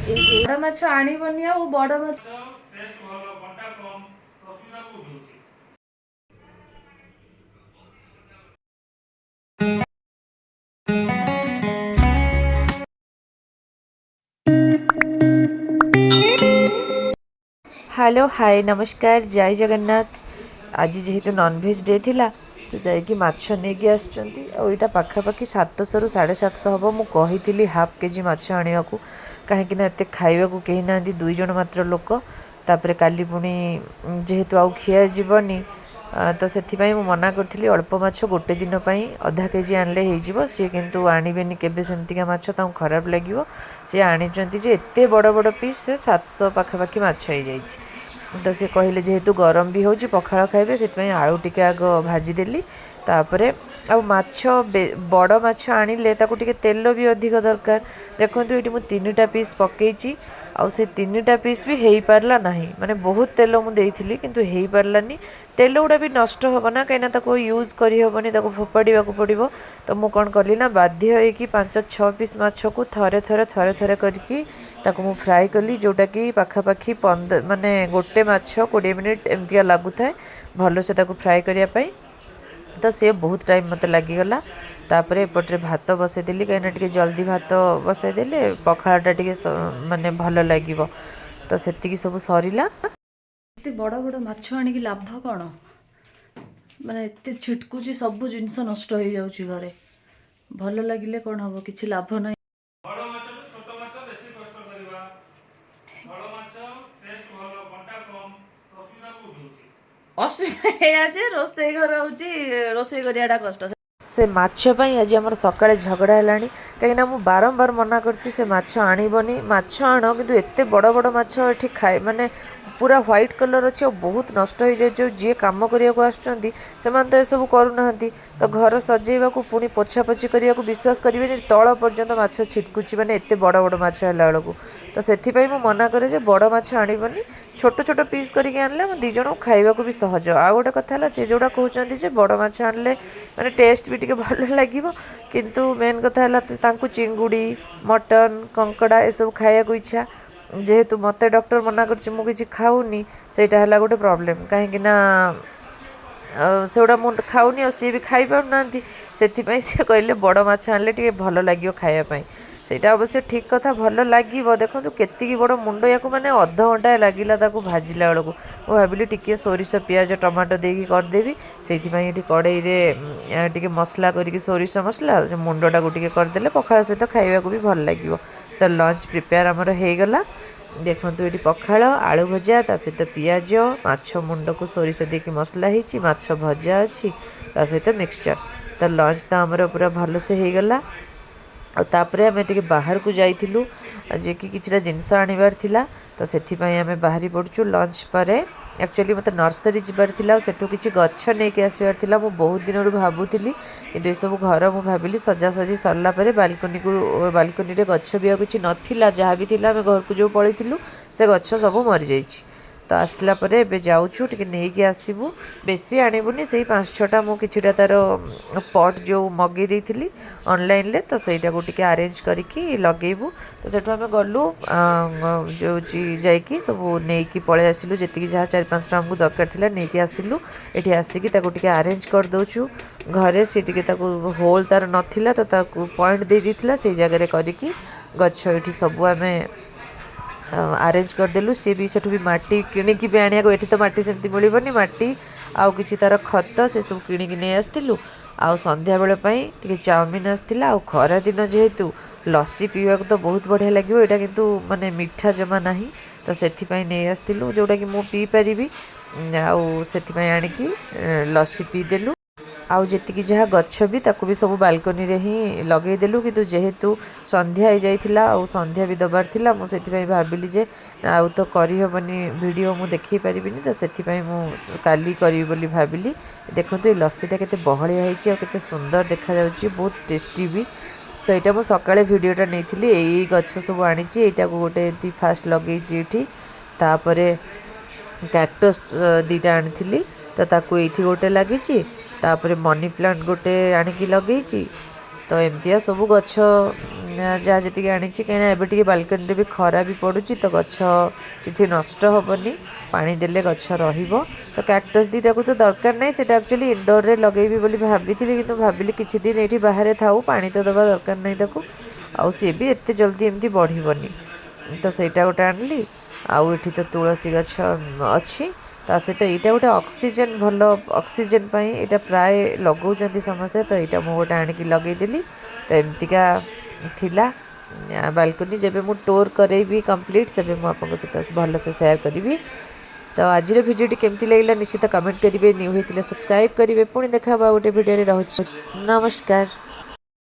ବଡ଼ ମାଛ ଆଣିବନି ଆଉ ବଡ଼ ମାଛ हेलो हाय नमस्कार जय जगन्नाथ। आज जेहेतु नॉनवेज डे थिला तो जाइए माछ नहीं आसुँच आईटा पाखापाखि 700 ରୁ 750 हम मु कही हाफ केजी माछ आने को कहीं एत खावा कहीं ना 2 जन मात्र लोक तापर काली पुणी जेहेतु आउ खिया जीवनी तो से मना करी अल्प माछ गोटे दिन अधा केजी आनले हो सी किंतु आणवेनि केबे सेमतिका माछ खराब लगे सी आनी एत बड़ बड़ पीस 700 पाखापाखि माछ हो जाए तो सी कहले जेहेतु गरम भी हो पखाड़ खाइबे से आलू टिके आग भाजीदेली तापर आ माछ बड़ माछ आनिले ताकू टिके तेल भी अधिक दरकार देखो ये मुझे 3टा पीस पकईची आउ से 3टा पीस भी हो पारला नहीं माने बहुत तेल मुझे किंतु हो पारलानी तेल गुड़ा भी नष्ट हम ना कहीं यूज करहबनी फोपाड़ा पड़ो तो मुझे कौन कली ना बाध्य होगी 5-6 पीस माछ को थरे थरे करके ताकू फ्राए कली जोटा कि पाखापाखि 15 माने गोटे माछ 20 मिनिट एमतिया लगुए भल से फ्राए करने तो सी बहुत टाइम मत लगिगला तापर एपटे भात बसईदेली कहीं जल्दी भात बसईदेले पखाड़टा टे माने भल लगे तो से सब सरला। एते बड़ बड़ माछ आनिकी लाभ कौन माने एते छिटकुची सब जिनस नष्ट हो जाउची घरे भल लगिले कौन हम किसी लाभ ना असुविधा जे रोसई घर हूँ रोसई करियाटा कष्ट से माछ पई आज आमर सकाळे झगड़ा हेलानी कहीं मु बारंबार मना करछि से माछ आनिबनी माछ आण किंतु एते बड़ बड़ माछ एठी खाए माने पूरा व्हाइट कलर अच्छे बहुत नष्ट हो जाए जी कम करने को आसुँच से तो सब करूना तो घर सजेवा पुणी पोछापोछि करने को विश्वास करेंगे तल पर्यंत माछ छिटकुची माने एते बड़ बड़ माछ है बेलू तो से मना करे जे बड़ माछ आनिबनी छोट छोट पीस करके आनले हम 2 जन खाइबा भी सहज आ गोटे कथा है से जोड़ा कहते जे बड़ माछ आनले माने टेस्ट भी टिके भल लगिवो किंतु मेन कथा है चिंगुड़ी मटन कंकड़ा ये सब खाया को इच्छा जेहेतु मत डॉक्टर मना कर खाऊनी से गोटे प्रॉब्लम कहीं से मुझे खाऊनी सी भी खाई पारना से कहले बड़ माछ आनले टे भल लगे खायापाई सेटा अवश्य ठीक कथा भल लगे देखो केती बड़ मुंड या मैंने अध घंटा लगिला भाजिला बेलू मुझे भाविली टिके सोरिष पियाज टमाटो देकी करदेवी से कड़ई टे मसला करके सोरिष मसला मुंडटा को टिके करदेले पखाड़ सहित खाइबा भी भल लगे तो लंच प्रिपेयर आमर हो गला देखो ये पखाड़ आलू भजा ता सहित पियाज माछ मुंड को सोरिष देकी मसला होती माछ भजा अच्छी ता सहित मिक्सचर तो लंच तो आमर पूरा भल से हो गला तापर आम टे बाहर को जाइलु जे कि किछिटा जिनस आनिबार थिला तो सेथिपाई आम बाहरी पड़चु लंच पर एक्चुअली मत नर्सरी जबार थिला सेठू किछि गच्छ नेकी आसबार थिला मु बहुत दिन भाबुथिली किंतु ए सब घर मु भाबिली सजासजी सरला परे बालकनी रे गच्छ भी किछि नथिला जहाँ भी थिला आम घर को जो पळैथिलु से गच्छ सब मरि जाइछि तो आसला परे एबे जाउछु टिके नेकी आसीबु बेसी आनिबुनी सेही 5-6टा मु किछिटा तार पट जो मगे देइथिली ऑनलाइन ले तो सेटा को टिके अरेंज करके लगेबू तो सेठू आम गलु जो जाइकी सब नेकी पळे आसिलु जेतिकी जहाँ 4-5टा हमको दरकार थिला नेकी आसिलु एठी आसिकी ताको टिके अरेंज कर दउछु घरे से टिके ताको होल तार नथिला तो ताको पॉइंट दे दिथिला से जगह रे करके गच्छ एठी सब आमे अरेंज करदेलु सी भी सेठू भी माटी किणिकी भी आनिया को तो माटी सेमती मिलबनी माटी आउ किछि तार खत से सब किणिकी नहीं आसथिलु आउ संध्या बेले पई टिके चाउमिन आसथिला आउ खरा दिन जेहेतु लस्सी पीवा तो बहुत बढ़िया लगे यहाँ किंतु माने मीठा जमा नहीं तो से नहीं आसथिलु जोटा कि मु पी पारिबी आउ से आनिकी लस्सी पीदेलु आउ जी जहाँ गच्छ भी ताकू भी सब बालकनी रे ही लगेदेलु किंतु जेहेतु संध्या हो जाइथिला आउ संध्या भी दबार थिला मु सेथिपई भाबिली जे आउ तो करी हबनी वीडियो मु देखि परिबिनी तो सेथिपई मु काली करी बोली भाबिली देखंतु ए लस्सीटा केते बहलिया हेची आ केते सुंदर देखा जाउची बहुत टेस्टी भी तो यहाँ मुझे सकाଳେ भिडटा नहीं यही गच्छ सब आनी यहाँ को गोटे एमती फास्ट लगे तापर कैक्टस 2टा आनी तो ताकू ये गोटे लगी तापर मनी प्लांट गोटे आणिकी लगे तो एमतिया सब गच्छ ଯାହା ଯେତିକି ଆଣିଛି କାହିଁକିନା ଏବେ ଟିକେ ବାଲକୋନିରେ ବି ଖରା ବି ପଡ଼ୁଛି ତ ଗଛ କିଛି ନଷ୍ଟ ହେବନି, ପାଣି ଦେଲେ ଗଛ ରହିବ। ତ କ୍ୟାକ୍ଟସ୍ ଦୁଇଟାକୁ ତ ଦରକାର ନାହିଁ, ସେଇଟା ଆକ୍ଚୁଆଲି ଇନଡୋରରେ ଲଗେଇବି ବୋଲି ଭାବିଥିଲି, କିନ୍ତୁ ଭାବିଲି କିଛି ଦିନ ଏଇଠି ବାହାରେ ଥାଉ, ପାଣି ତ ଦେବା ଦରକାର ନାହିଁ ତାକୁ, ଆଉ ସିଏ ବି ଏତେ ଜଲ୍ଦି ଏମିତି ବଢ଼ିବନି। ତ ସେଇଟା ଗୋଟେ ଆଣିଲି। ଆଉ ଏଠି ତ ତୁଳସୀ ଗଛ ଅଛି, ତା ସହିତ ଏଇଟା ଗୋଟେ ଅକ୍ସିଜେନ୍, ଭଲ ଅକ୍ସିଜେନ୍ ପାଇଁ ଏଇଟା ପ୍ରାୟ ଲଗାଉଛନ୍ତି ସମସ୍ତେ, ତ ଏଇଟା ମୁଁ ଗୋଟେ ଆଣିକି ଲଗେଇଦେଲି। ତ ଏମିତିକା ଥିଲା ବାଲକୋନି। ଯେବେ ମୁଁ ଟୁର୍ କରେଇବି କମ୍ପ୍ଲିଟ୍, ସେବେ ମୁଁ ଆପଣଙ୍କ ସହିତ ଭଲସେ ସେୟାର କରିବି। ତ ଆଜିର ଭିଡ଼ିଓଟି କେମିତି ଲାଗିଲା ନିଶ୍ଚିତ କମେଣ୍ଟ କରିବେ, ନ୍ୟୁ ହେଇଥିଲେ ସବସ୍କ୍ରାଇବ୍ କରିବେ। ପୁଣି ଦେଖା ହେବା ଗୋଟେ ଭିଡ଼ିଓରେ। ରହୁଛି, ନମସ୍କାର।